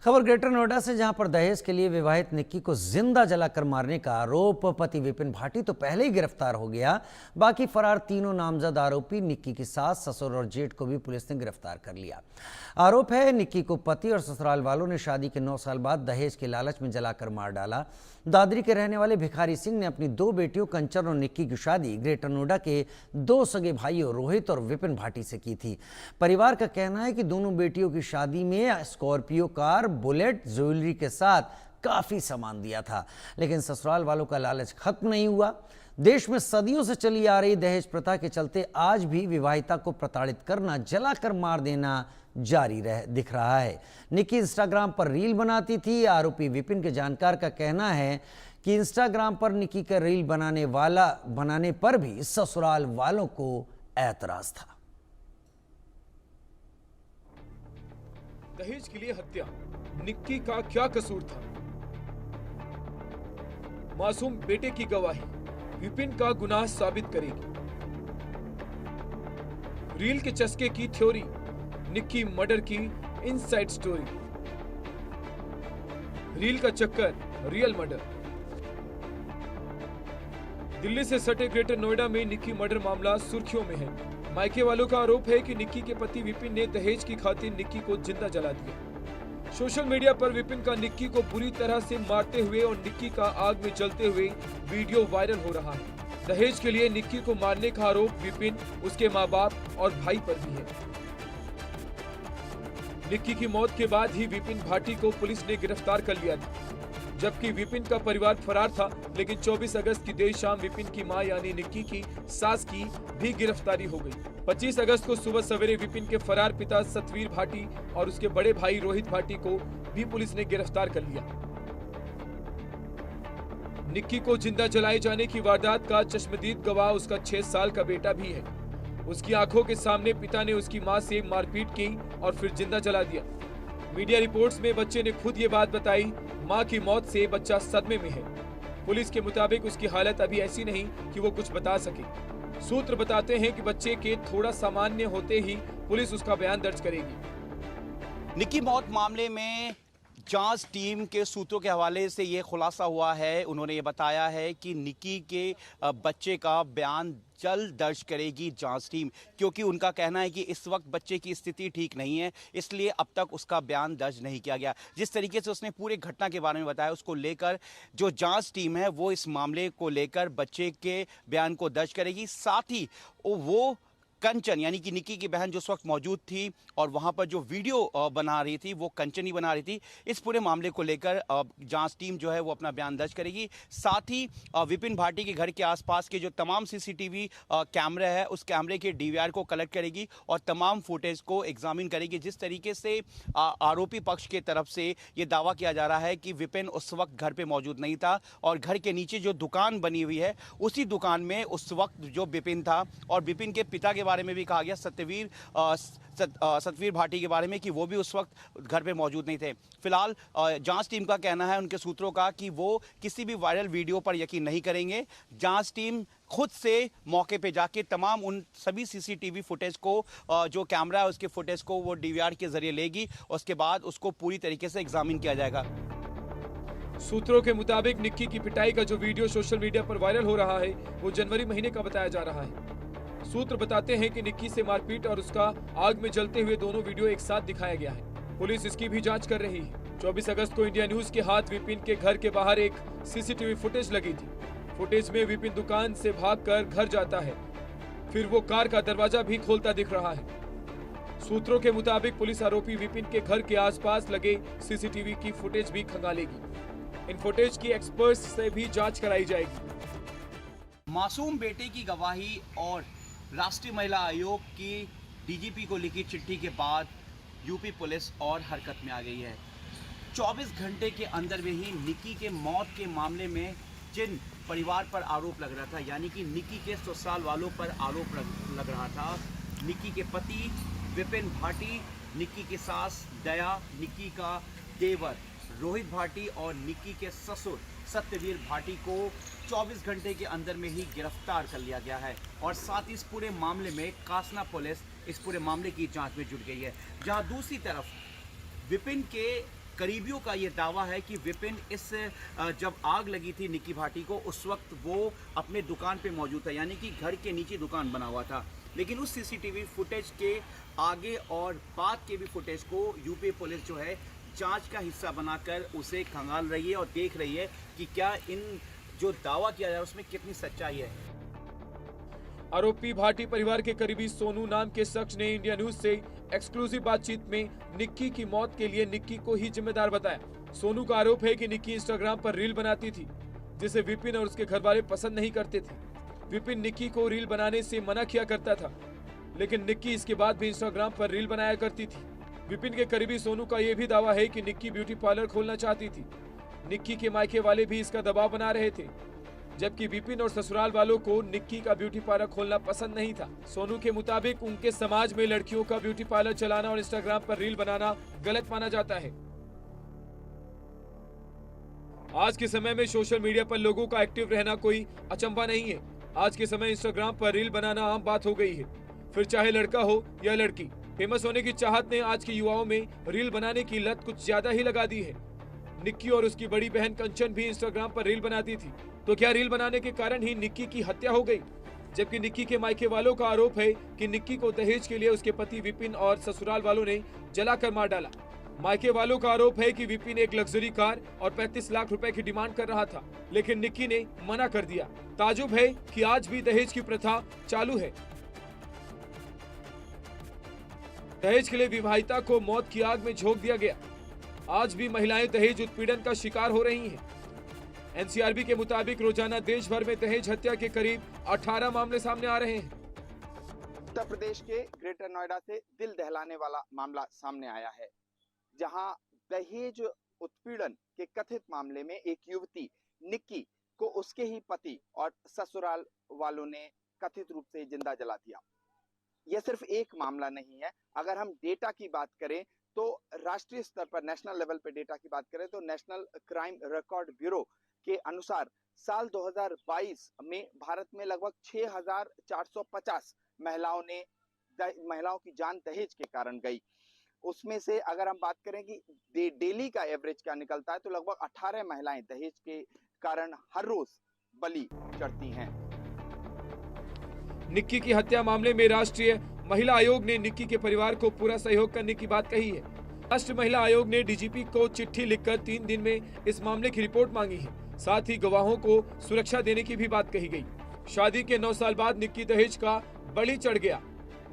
खबर ग्रेटर नोएडा से, जहां पर दहेज के लिए विवाहित निक्की को जिंदा जलाकर मारने का आरोप पति विपिन भाटी तो पहले ही गिरफ्तार हो गया। बाकी फरार तीनों नामजद आरोपी निक्की की सास, ससुर और जेठ को भी पुलिस ने गिरफ्तार कर लिया। आरोप है निक्की को पति और ससुराल वालों ने शादी के 9 साल बाद दहेज के लालच में जलाकर मार डाला। दादरी के रहने वाले भिखारी सिंह ने अपनी 2 बेटियों कंचन और निक्की की शादी ग्रेटर नोएडा के 2 सगे भाइयों रोहित और विपिन भाटी से की थी। परिवार का कहना है कि दोनों बेटियों की शादी में स्कॉर्पियो कार, बुलेट, ज्वेलरी के साथ काफी सामान दिया था, लेकिन ससुराल वालों का लालच खत्म नहीं हुआ। देश में सदियों से चली आ रही दहेज प्रथा के चलते आज भी विवाहिता को प्रताड़ित करना, जलाकर मार देना जारी दिख रहा है। निक्की इंस्टाग्राम पर रील बनाती थी। आरोपी विपिन के जानकार का कहना है कि इंस्टाग्राम पर निक्की का रील बनाने पर भी ससुराल वालों को ऐतराज था। दहेज के लिए हत्या, निक्की का क्या कसूर था? मासूम बेटे की गवाही विपिन का गुनाह साबित करेगी। रील के चस्के की थ्योरी, निक्की मर्डर की इनसाइड स्टोरी। रील का चक्कर, रियल मर्डर। दिल्ली से सटे ग्रेटर नोएडा में निक्की मर्डर मामला सुर्खियों में है। मायके वालों का आरोप है कि निक्की के पति विपिन ने दहेज की खातिर निक्की को जिंदा जला दिया। सोशल मीडिया पर विपिन का निक्की को बुरी तरह से मारते हुए और निक्की का आग में जलते हुए वीडियो वायरल हो रहा है। दहेज के लिए निक्की को मारने का आरोप विपिन, उसके माँ बाप और भाई पर भी है। निक्की की मौत के बाद ही विपिन भाटी को पुलिस ने गिरफ्तार कर लिया था, जबकि विपिन का परिवार फरार था। लेकिन 24 अगस्त की देर शाम विपिन की मां यानी निक्की की सास की भी गिरफ्तारी हो गई। 25 अगस्त को सुबह सवेरे विपिन के फरार पिता सतवीर भाटी और उसके बड़े भाई रोहित भाटी को भी पुलिस ने गिरफ्तार कर लिया। निक्की को जिंदा जलाए जाने की वारदात का चश्मदीद गवाह उसका 6 साल का बेटा भी है। उसकी आंखों के सामने पिता ने उसकी मां से मारपीट की और फिर जिंदा जला दिया। मीडिया रिपोर्ट्स में बच्चे ने खुद ये बात बताई। मां की मौत से बच्चा सदमे में है। पुलिस के मुताबिक उसकी हालत अभी ऐसी नहीं कि वो कुछ बता सके। सूत्र बताते हैं कि बच्चे के थोड़ा सामान्य होते ही पुलिस उसका बयान दर्ज करेगी। निक्की मौत मामले में जांच टीम के सूत्रों के हवाले से ये खुलासा हुआ है। उन्होंने ये बताया है कि निक्की के बच्चे का बयान जल्द दर्ज करेगी जांच टीम, क्योंकि उनका कहना है कि इस वक्त बच्चे की स्थिति ठीक नहीं है, इसलिए अब तक उसका बयान दर्ज नहीं किया गया। जिस तरीके से उसने पूरे घटना के बारे में बताया, उसको लेकर जो जांच टीम है वो इस मामले को लेकर बच्चे के बयान को दर्ज करेगी। साथ ही वो कंचन यानी कि निक्की की बहन जो उस वक्त मौजूद थी और वहां पर जो वीडियो बना रही थी वो कंचन ही बना रही थी। इस पूरे मामले को लेकर जांच टीम जो है वो अपना बयान दर्ज करेगी। साथ ही विपिन भाटी के घर के आसपास के जो तमाम सीसीटीवी कैमरे है उस कैमरे के डीवीआर को कलेक्ट करेगी और तमाम फुटेज को एग्जामिन करेगी। जिस तरीके से आरोपी पक्ष के तरफ से ये दावा किया जा रहा है कि विपिन उस वक्त घर पर मौजूद नहीं था और घर के नीचे जो दुकान बनी हुई है उसी दुकान में उस वक्त जो विपिन था, और विपिन के पिता के बारे में भी कहा गया सतवीर भाटी के बारे में कि वो भी उस वक्त घर पे मौजूद नहीं थे। फिलहाल जांच टीम का कहना है, उनके सूत्रों का, कि वो किसी भी वायरल वीडियो पर यकीन नहीं करेंगे। जांच टीम खुद से मौके पे जाके तमाम उन सभी सीसीटीवी फुटेज को, जो कैमरा है उसके फुटेज को वो डीवीआर के जरिए लेगी, उसके बाद उसको पूरी तरीके से एग्जामिन किया जाएगा। सूत्रों के मुताबिक निक्की की पिटाई का जो वीडियो सोशल मीडिया पर वायरल हो रहा है वो जनवरी महीने का बताया जा रहा है। सूत्र बताते हैं कि निक्की से मारपीट और उसका आग में जलते हुए दोनों वीडियो एक साथ दिखाया गया है। पुलिस इसकी भी जांच कर रही है। 24 अगस्त को इंडिया न्यूज के हाथ विपिन के घर के बाहर एक सीसीटीवी फुटेज लगी थी। फुटेज में विपिन दुकान से भागकर घर जाता है, फिर वो कार का दरवाजा भी खोलता दिख रहा है। सूत्रों के मुताबिक पुलिस आरोपी विपिन के घर के आसपास लगे सीसीटीवी की फुटेज भी खंगालेगी। इन फुटेज की एक्सपर्ट्स से भी जांच कराई जाएगी। मासूम बेटे की गवाही और राष्ट्रीय महिला आयोग की डीजीपी को लिखी चिट्ठी के बाद यूपी पुलिस और हरकत में आ गई है। 24 घंटे के अंदर में ही निक्की के मौत के मामले में जिन परिवार पर आरोप लग रहा था, यानी कि निक्की के ससुराल वालों पर आरोप लग रहा था, निक्की के पति विपिन भाटी, निक्की की सास दया, निक्की का देवर रोहित भाटी और निक्की के ससुर सत्यवीर भाटी को 24 घंटे के अंदर में ही गिरफ्तार कर लिया गया है। और साथ ही इस पूरे मामले में कासना पुलिस इस पूरे मामले की जांच में जुट गई है। जहां दूसरी तरफ विपिन के करीबियों का ये दावा है कि विपिन जब आग लगी थी निक्की भाटी को, उस वक्त वो अपने दुकान पे मौजूद था, यानी कि घर के नीचे दुकान बना हुआ था। लेकिन उस सीसीटीवी फुटेज के आगे और बाद के भी फुटेज को यूपी पुलिस जो है जांच का हिस्सा बनाकर उसे खंगाल रही है और देख रही है कि क्या इन जो दावा किया जा रहा है उसमें कितनी सच्चाई है। आरोपी भाटी परिवार के करीबी सोनू नाम के शख्स ने इंडिया न्यूज से एक्सक्लूसिव बातचीत में निक्की की मौत के लिए निक्की को ही जिम्मेदार बताया। सोनू का आरोप है कि निक्की इंस्टाग्राम पर रील बनाती थी, जिसे विपिन और उसके घरवाले पसंद नहीं करते थे। विपिन निक्की को रील बनाने से मना किया करता था, लेकिन निक्की इसके बाद भी इंस्टाग्राम पर रील बनाया करती थी। विपिन के करीबी सोनू का यह भी दावा है कि निक्की ब्यूटी पार्लर खोलना चाहती थी। निक्की के मायके वाले भी इसका दबाव बना रहे थे, जबकि विपिन और ससुराल वालों को निक्की का ब्यूटी पार्लर खोलना पसंद नहीं था। सोनू के मुताबिक उनके समाज में लड़कियों का ब्यूटी पार्लर चलाना और इंस्टाग्राम पर रील बनाना गलत माना जाता है। आज के समय में सोशल मीडिया पर लोगों का एक्टिव रहना कोई अचंभा नहीं है। आज के समय इंस्टाग्राम पर रील बनाना आम बात हो गई है, फिर चाहे लड़का हो या लड़की। फेमस होने की चाहत ने आज के युवाओं में रील बनाने की लत कुछ ज्यादा ही लगा दी है। निक्की और उसकी बड़ी बहन कंचन भी इंस्टाग्राम पर रील बनाती थी, तो क्या रील बनाने के कारण ही निक्की की हत्या हो गई? जबकि निक्की के मायके वालों का आरोप है कि निक्की को दहेज के लिए उसके पति विपिन और ससुराल वालों ने जलाकर मार डाला। मायके वालों का आरोप है कि विपिन एक लग्जरी कार और 35 लाख रुपए की डिमांड कर रहा था, लेकिन निक्की ने मना कर दिया। ताजुब है कि आज भी दहेज की प्रथा चालू है। दहेज के लिए विवाहिता को मौत की आग में झोंक दिया गया। आज भी महिलाएं दहेज उत्पीड़न का शिकार हो रही हैं। एनसीआरबी के मुताबिक रोजाना देश भर में दहेज हत्या के करीब 18 मामले सामने आ रहे हैं। उत्तर प्रदेश के ग्रेटर नोएडा से दिल दहलाने वाला मामला सामने आया है, जहां दहेज उत्पीड़न के कथित मामले में एक युवती निक्की को उसके ही पति और ससुराल वालों ने कथित रूप से जिंदा जला दिया। यह सिर्फ एक मामला नहीं है। अगर हम डेटा की बात करें तो राष्ट्रीय स्तर पर, नेशनल लेवल पे डेटा की बात करें तो नेशनल क्राइम रिकॉर्ड ब्यूरो के अनुसार साल 2022 में भारत में लगभग 6,450 महिलाओं की जान दहेज के कारण गई। उसमें से अगर हम बात करें कि डेली का एवरेज क्या निकलता है तो लगभग 18 महिलाएं दहेज के कारण हर रोज बलि चढ़ती हैं। निक्की की हत्या मामले में राष्ट्रीय महिला आयोग ने निक्की के परिवार को पूरा सहयोग करने की बात कही है। राष्ट्रीय महिला आयोग ने डीजीपी को चिट्ठी लिखकर 3 दिन में इस मामले की रिपोर्ट मांगी है। साथ ही गवाहों को सुरक्षा देने की भी बात कही गई। शादी के 9 साल बाद निक्की दहेज का बलि चढ़ गया।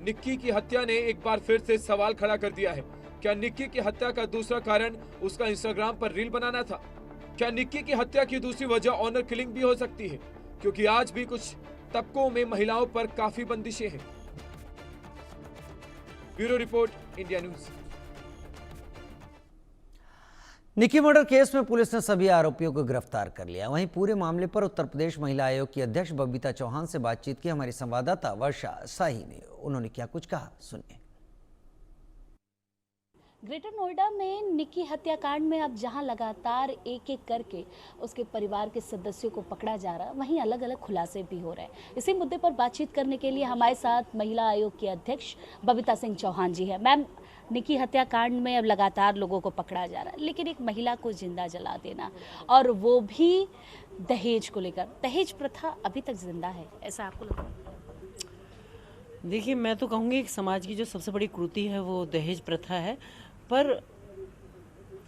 निक्की की हत्या ने एक बार फिर से सवाल खड़ा कर दिया है। क्या निक्की की हत्या का दूसरा कारण उसका इंस्टाग्राम पर रील बनाना था? क्या निक्की की हत्या की दूसरी वजह ऑनर किलिंग भी हो सकती है? क्योंकि आज भी कुछ तबकों में महिलाओं पर काफी बंदिशें हैं। Bureau report, India news. Nikki murder case में पुलिस ने सभी आरोपियों को गिरफ्तार कर लिया। वहीं पूरे मामले पर उत्तर प्रदेश महिला आयोग की अध्यक्ष बबीता चौहान से बातचीत की हमारी संवाददाता वर्षा शाही ने। उन्होंने क्या कुछ कहा, सुनिए। ग्रेटर नोएडा में निक्की हत्याकांड में अब जहां लगातार एक एक करके उसके परिवार के सदस्यों को पकड़ा जा रहा, वहीं अलग अलग खुलासे भी हो रहे हैं। इसी मुद्दे पर बातचीत करने के लिए हमारे साथ महिला आयोग की अध्यक्ष बबीता सिंह चौहान जी है। मैम, निक्की हत्याकांड में अब लगातार लोगों को पकड़ा जा रहा है, लेकिन एक महिला को जिंदा जला देना और वो भी दहेज को लेकर, दहेज प्रथा अभी तक जिंदा है, ऐसा आपको लगता है? देखिए, मैं तो कहूँगी कि समाज की जो सबसे बड़ी कुरीति है वो दहेज प्रथा है। पर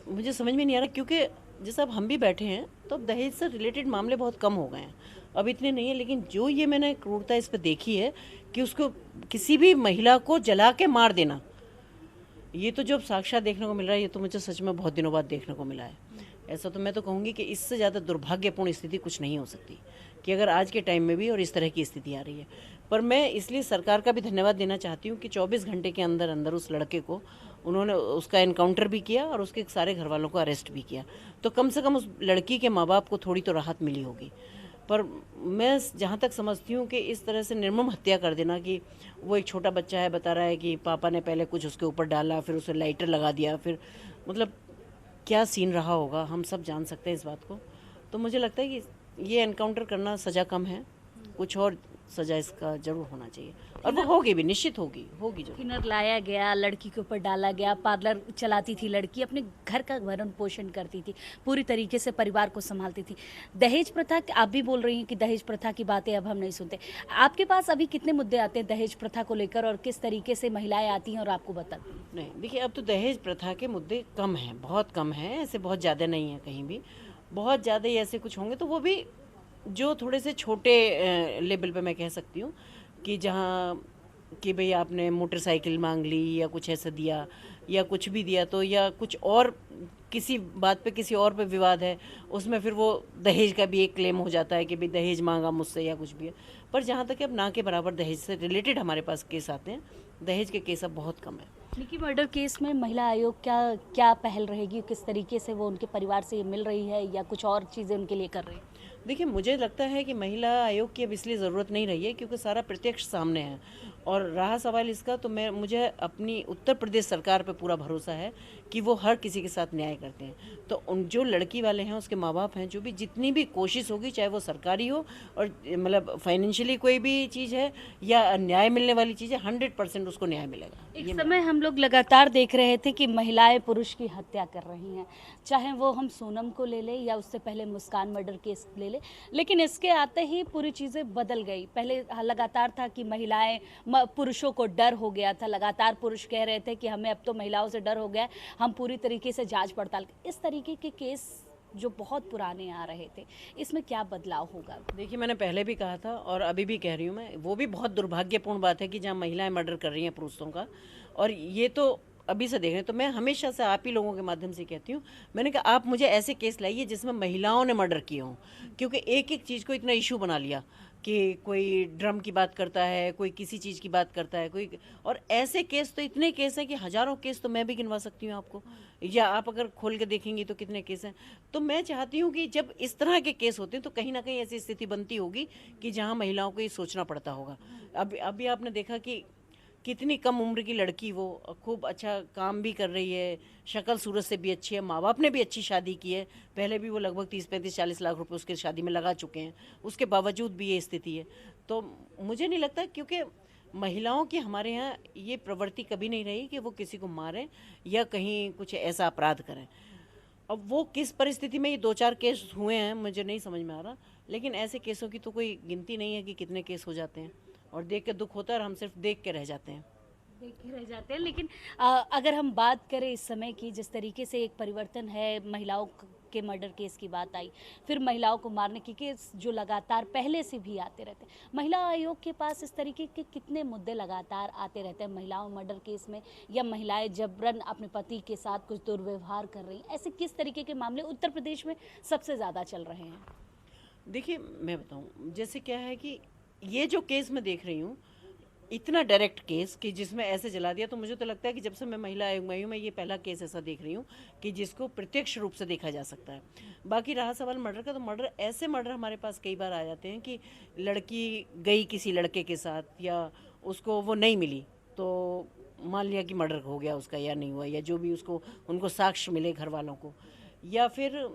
मुझे समझ में नहीं आ रहा, क्योंकि जैसे अब हम भी बैठे हैं तो अब दहेज से रिलेटेड मामले बहुत कम हो गए हैं, अब इतने नहीं है। लेकिन जो ये मैंने क्रूरता इस पर देखी है कि उसको किसी भी महिला को जला के मार देना, ये तो जो साक्षात देखने को मिल रहा है, ये तो मुझे सच में बहुत दिनों बाद देखने को मिला है। ऐसा तो मैं तो कहूँगी कि इससे ज़्यादा दुर्भाग्यपूर्ण स्थिति कुछ नहीं हो सकती कि अगर आज के टाइम में भी और इस तरह की स्थिति आ रही है। पर मैं इसलिए सरकार का भी धन्यवाद देना चाहती हूँ कि 24 घंटे के अंदर अंदर उस लड़के को उन्होंने उसका एनकाउंटर भी किया और उसके सारे घर वालों को अरेस्ट भी किया, तो कम से कम उस लड़की के माँ बाप को थोड़ी तो राहत मिली होगी। पर मैं जहाँ तक समझती हूँ कि इस तरह से निर्मम हत्या कर देना, कि वो एक छोटा बच्चा है, बता रहा है कि पापा ने पहले कुछ उसके ऊपर डाला, फिर उसे लाइटर लगा दिया, फिर मतलब क्या सीन रहा होगा, हम सब जान सकते हैं इस बात को। तो मुझे लगता है कि ये एनकाउंटर करना सज़ा कम है, कुछ और सजा इसका जरूर होना चाहिए, और वो होगी भी, निश्चित होगी जो। थिनर लाया गया, लड़की के ऊपर डाला गया, पार्लर चलाती थी लड़की, अपने घर का भरण पोषण करती थी, पूरी तरीके से परिवार को संभालती थी। दहेज प्रथा, आप भी बोल रही हैं कि दहेज प्रथा की बातें अब हम नहीं सुनते। आपके पास अभी कितने मुद्दे आते हैं दहेज प्रथा को लेकर, और किस तरीके से महिलाएं आती हैं और आपको बताती हैं? नहीं, देखिए अब तो दहेज प्रथा के मुद्दे कम हैं, बहुत कम हैं, ऐसे बहुत ज़्यादा नहीं है कहीं भी। बहुत ज़्यादा ही ऐसे कुछ होंगे तो वो भी जो थोड़े से छोटे लेवल पे मैं कह सकती हूँ, कि जहाँ कि भाई आपने मोटरसाइकिल मांग ली या कुछ ऐसा दिया या कुछ भी दिया, तो या कुछ और किसी बात पे किसी और पे विवाद है, उसमें फिर वो दहेज का भी एक क्लेम हो जाता है कि भाई दहेज मांगा मुझसे या कुछ भी है। पर जहाँ तक अब ना के बराबर दहेज से रिलेटेड हमारे पास केस आते हैं, दहेज के केस अब बहुत कम है। निक्की मर्डर केस में महिला आयोग क्या पहल रहेगी, किस तरीके से वो उनके परिवार से मिल रही है या कुछ और चीज़ें उनके लिए कर रही है? देखिए, मुझे लगता है कि महिला आयोग की अब इसलिए ज़रूरत नहीं रही है क्योंकि सारा प्रत्यक्ष सामने है, और रहा सवाल इसका, तो मुझे अपनी उत्तर प्रदेश सरकार पे पूरा भरोसा है कि वो हर किसी के साथ न्याय करते हैं। तो उन जो लड़की वाले हैं, उसके माँ बाप हैं, जो भी जितनी भी कोशिश होगी, चाहे वो सरकारी हो और मतलब फाइनेंशियली कोई भी चीज़ है या न्याय मिलने वाली चीज़ है, 100% उसको न्याय मिलेगा। एक समय हम लोग लगातार देख रहे थे कि महिलाएं पुरुष की हत्या कर रही हैं, चाहे वो हम सोनम को ले लें या उससे पहले मुस्कान मर्डर केस ले लें, लेकिन इसके आते ही पूरी चीज़ें बदल गई। पहले लगातार था कि महिलाएं, पुरुषों को डर हो गया था, लगातार पुरुष कह रहे थे कि हमें अब तो महिलाओं से डर हो गया है, हम पूरी तरीके से जांच पड़ताल। इस तरीके के केस जो बहुत पुराने आ रहे थे, इसमें क्या बदलाव होगा? देखिए, मैंने पहले भी कहा था और अभी भी कह रही हूँ मैं, वो भी बहुत दुर्भाग्यपूर्ण बात है कि जहाँ महिलाएं मर्डर कर रही हैं पुरुषों का, और ये तो अभी से देख रहे हैं। तो मैं हमेशा से आप ही लोगों के माध्यम से कहती हूँ, मैंने कहा आप मुझे ऐसे केस लाइए जिसमें महिलाओं ने मर्डर किए हों, क्योंकि एक एक चीज़ को इतना इशू बना लिया कि कोई ड्रम की बात करता है, कोई किसी चीज़ की बात करता है, कोई, और ऐसे केस तो इतने केस हैं कि हज़ारों केस तो मैं भी गिनवा सकती हूँ आपको, या आप अगर खोल के देखेंगी तो कितने केस हैं। तो मैं चाहती हूँ कि जब इस तरह के केस होते हैं तो कहीं ना कहीं ऐसी स्थिति बनती होगी कि जहाँ महिलाओं को ये सोचना पड़ता होगा। अभी आपने देखा कि कितनी कम उम्र की लड़की, वो खूब अच्छा काम भी कर रही है, शक्ल सूरत से भी अच्छी है, माँ बाप ने भी अच्छी शादी की है, पहले भी वो लगभग 30-35-40 लाख रुपए उसके शादी में लगा चुके हैं, उसके बावजूद भी ये स्थिति है। तो मुझे नहीं लगता, क्योंकि महिलाओं की हमारे यहाँ ये प्रवृत्ति कभी नहीं रही कि वो किसी को मारें या कहीं कुछ ऐसा अपराध करें। अब वो किस परिस्थिति में ये 2-4 केस हुए हैं मुझे नहीं समझ में आ रहा, लेकिन ऐसे केसों की तो कोई गिनती नहीं है कि कितने केस हो जाते हैं, और देख के दुख होता है और हम सिर्फ देख के रह जाते हैं। देख के रह जाते हैं। लेकिन अगर हम बात करें इस समय की, जिस तरीके से एक परिवर्तन है, महिलाओं के मर्डर केस की बात आई, फिर महिलाओं को मारने के केस जो लगातार पहले से भी आते रहते हैं, महिला आयोग के पास इस तरीके के कितने मुद्दे लगातार आते रहते हैं महिलाओं मर्डर केस में, या महिलाएं जबरन अपने पति के साथ कुछ दुर्व्यवहार कर रही हैं, ऐसे किस तरीके के मामले उत्तर प्रदेश में सबसे ज़्यादा चल रहे हैं? देखिए, मैं बताऊं, जैसे क्या है कि ये जो केस मैं देख रही हूँ, इतना डायरेक्ट केस कि जिसमें ऐसे जला दिया, तो मुझे तो लगता है कि जब से मैं महिला आयोग में आई हूँ, मैं ये पहला केस ऐसा देख रही हूँ कि जिसको प्रत्यक्ष रूप से देखा जा सकता है। बाकी रहा सवाल मर्डर का, तो ऐसे मर्डर हमारे पास कई बार आ जाते हैं कि लड़की गई किसी लड़के के साथ या उसको वो नहीं मिली, तो मान लिया कि मर्डर हो गया उसका या नहीं हुआ, या जो भी उनको साक्ष्य मिले घर वालों को, या फिर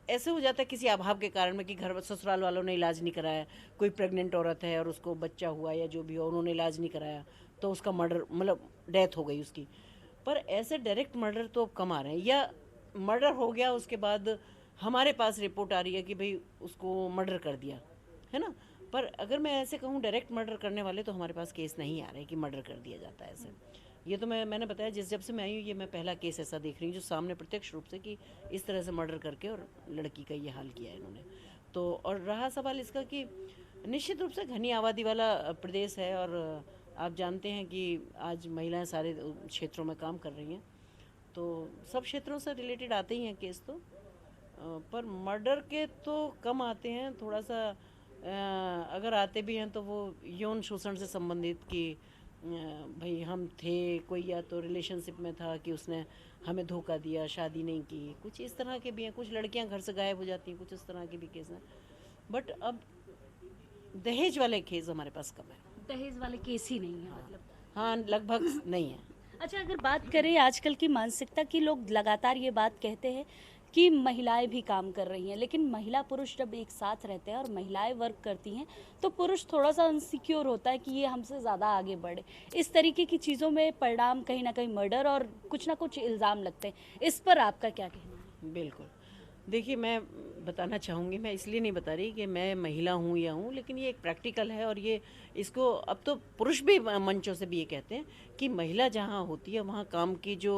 ऐसे हो जाता है किसी अभाव के कारण में कि घर ससुराल वालों ने इलाज नहीं कराया, कोई प्रेग्नेंट औरत है और उसको बच्चा हुआ या जो भी हो, उन्होंने इलाज नहीं कराया, तो उसका मर्डर, मतलब डेथ हो गई उसकी। पर ऐसे डायरेक्ट मर्डर तो अब कम आ रहे हैं, या मर्डर हो गया उसके बाद हमारे पास रिपोर्ट आ रही है कि भाई उसको मर्डर कर दिया है ना। पर अगर मैं ऐसे कहूँ डायरेक्ट मर्डर करने वाले, तो हमारे पास केस नहीं आ रहे कि मर्डर कर दिया जाता है ऐसे। ये तो मैंने बताया, जब से मैं आई हूँ, ये मैं पहला केस ऐसा देख रही हूँ जो सामने प्रत्यक्ष रूप से कि इस तरह से मर्डर करके और लड़की का ये हाल किया है इन्होंने। तो और रहा सवाल इसका कि निश्चित रूप से घनी आबादी वाला प्रदेश है, और आप जानते हैं कि आज महिलाएं सारे क्षेत्रों में काम कर रही हैं, तो सब क्षेत्रों से रिलेटेड आते ही हैं केस। तो पर मर्डर के तो कम आते हैं, थोड़ा सा अगर आते भी हैं तो वो यौन शोषण से संबंधित कि भाई हम थे कोई, या तो रिलेशनशिप में था कि उसने हमें धोखा दिया, शादी नहीं की, कुछ इस तरह के भी हैं। कुछ लड़कियां घर से गायब हो जाती हैं, कुछ इस तरह के भी केस हैं। बट अब दहेज वाले केस हमारे पास कम है। दहेज वाले केस ही नहीं है मतलब? हाँ, लगभग नहीं है। अच्छा, अगर बात करें आजकल की मानसिकता की, लोग लगातार ये बात कहते हैं कि महिलाएं भी काम कर रही हैं, लेकिन महिला पुरुष जब एक साथ रहते हैं और महिलाएं वर्क करती हैं तो पुरुष थोड़ा सा अनसिक्योर होता है कि ये हमसे ज़्यादा आगे बढ़े। इस तरीके की चीज़ों में परिणाम कहीं ना कहीं मर्डर और कुछ ना कुछ इल्ज़ाम लगते हैं। इस पर आपका क्या कहना है? बिल्कुल। देखिए, मैं बताना चाहूँगी, मैं इसलिए नहीं बता रही कि मैं महिला हूँ या हूँ, लेकिन ये एक प्रैक्टिकल है और ये इसको अब तो पुरुष भी मंचों से भी ये कहते हैं कि महिला जहाँ होती है वहाँ काम की जो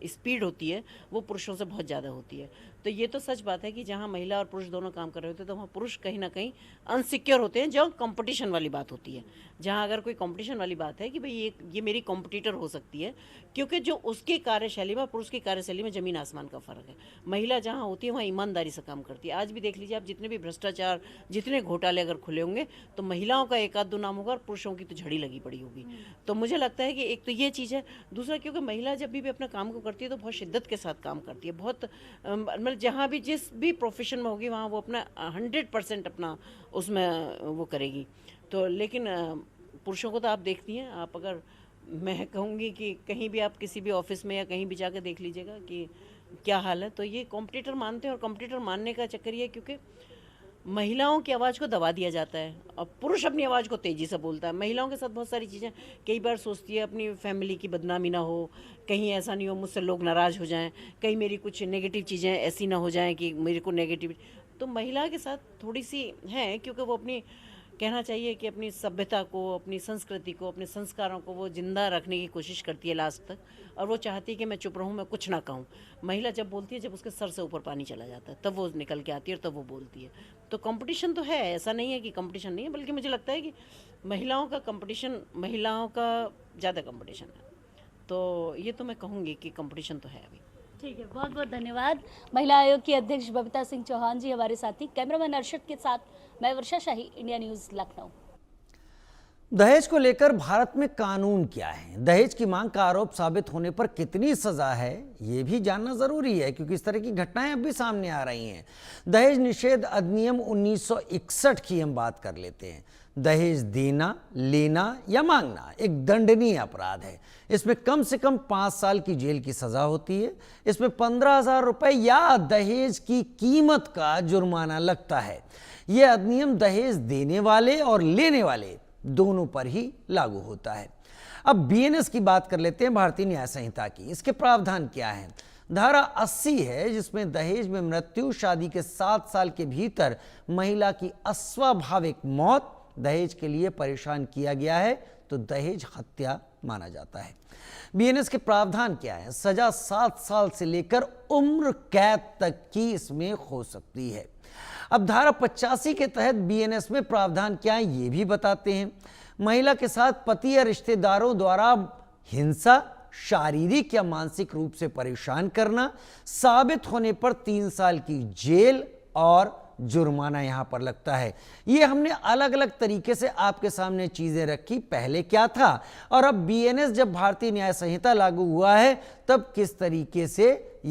स्पीड होती है वो पुरुषों से बहुत ज़्यादा होती है। तो ये तो सच बात है कि जहाँ महिला और पुरुष दोनों काम कर रहे होते हैं तो वहाँ पुरुष कहीं ना कहीं अनसिक्योर होते हैं, जहाँ कंपटीशन वाली बात होती है। जहाँ अगर कोई कंपटीशन वाली बात है कि भाई ये मेरी कॉम्पिटिटर हो सकती है, क्योंकि जो उसकी कार्यशैली में पुरुष की कार्यशैली में ज़मीन आसमान का फ़र्क है। महिला जहाँ होती है वहाँ ईमानदारी से काम करती है। आज भी देख लीजिए आप, जितने भी भ्रष्टाचार, जितने घोटाले अगर खुले होंगे तो महिलाओं का एक आध दो नाम होगा और पुरुषों की तो झड़ी लगी पड़ी होगी। तो मुझे लगता है कि एक तो ये चीज़ है। दूसरा, क्योंकि महिला जब भी अपना काम को करती है तो बहुत शिद्दत के साथ काम करती है, बहुत मतलब जहाँ भी जिस भी प्रोफेशन में होगी वहाँ वो अपना 100% अपना उसमें वो करेगी। तो लेकिन पुरुषों को तो आप देखती हैं, आप अगर, मैं कहूँगी कि कहीं भी आप किसी भी ऑफिस में या कहीं भी जाकर देख लीजिएगा कि क्या हाल है। तो ये कॉम्पिटिटर मानते हैं और कॉम्पिटिटर मानने का चक्कर ये है क्योंकि महिलाओं की आवाज़ को दबा दिया जाता है और पुरुष अपनी आवाज़ को तेज़ी से बोलता है। महिलाओं के साथ बहुत सारी चीज़ें कई बार सोचती है अपनी फैमिली की बदनामी ना हो, कहीं ऐसा नहीं हो मुझसे लोग नाराज़ हो जाएं, कहीं मेरी कुछ नेगेटिव चीज़ें ऐसी ना हो जाएं कि मेरे को नेगेटिव। तो महिला के साथ थोड़ी सी है, क्योंकि वो अपनी, कहना चाहिए कि अपनी सभ्यता को, अपनी संस्कृति को, अपने संस्कारों को वो जिंदा रखने की कोशिश करती है लास्ट तक, और वो चाहती है कि मैं चुप रहूं, मैं कुछ ना कहूं। महिला जब बोलती है, जब उसके सर से ऊपर पानी चला जाता है तब वो निकल के आती है और तब वो बोलती है। तो कंपटीशन तो है, ऐसा नहीं है कि कंपटीशन नहीं है, बल्कि मुझे लगता है कि महिलाओं का कंपटीशन, महिलाओं का ज़्यादा कंपटीशन है। तो ये तो मैं कहूँगी कि कंपटीशन तो है अभी। ठीक है, बहुत बहुत धन्यवाद। महिला आयोग की अध्यक्ष बबीता सिंह चौहान जी हमारे साथी। कैमरामैन अर्शद के साथ मैं वर्षा शाही, इंडिया न्यूज़ लखनऊ। दहेज को लेकर भारत में कानून क्या है, दहेज की मांग का आरोप साबित होने पर कितनी सजा है, ये भी जानना जरूरी है, क्योंकि इस तरह की घटनाएं अब भी सामने आ रही हैं। दहेज निषेध अधिनियम 1961 की हम बात कर लेते हैं। दहेज देना, लेना या मांगना एक दंडनीय अपराध है। इसमें कम से कम 5 साल की जेल की सजा होती है। इसमें 15,000 रुपए या दहेज की कीमत का जुर्माना लगता है। यह अधिनियम दहेज देने वाले और लेने वाले दोनों पर ही लागू होता है। अब बीएनएस की बात कर लेते हैं, भारतीय न्याय संहिता की। इसके प्रावधान क्या है? धारा 80 है, जिसमें दहेज में मृत्यु, शादी के 7 साल के भीतर महिला की अस्वाभाविक मौत, दहेज के लिए परेशान किया गया है तो दहेज हत्या माना जाता है। बीएनएस के प्रावधान क्या है? सजा 7 साल से लेकर उम्र कैद तक की इसमें हो सकती है। अब धारा 85 के तहत बीएनएस में प्रावधान क्या है ये भी बताते हैं। महिला के साथ पति या रिश्तेदारों द्वारा हिंसा, शारीरिक या मानसिक रूप से परेशान करना, साबित होने पर 3 साल की जेल और जुर्माना यहां पर लगता है। ये हमने अलग अलग तरीके से आपके सामने चीजें रखी, पहले क्या था और अब बीएनएस जब भारतीय न्याय संहिता लागू हुआ है तब किस तरीके से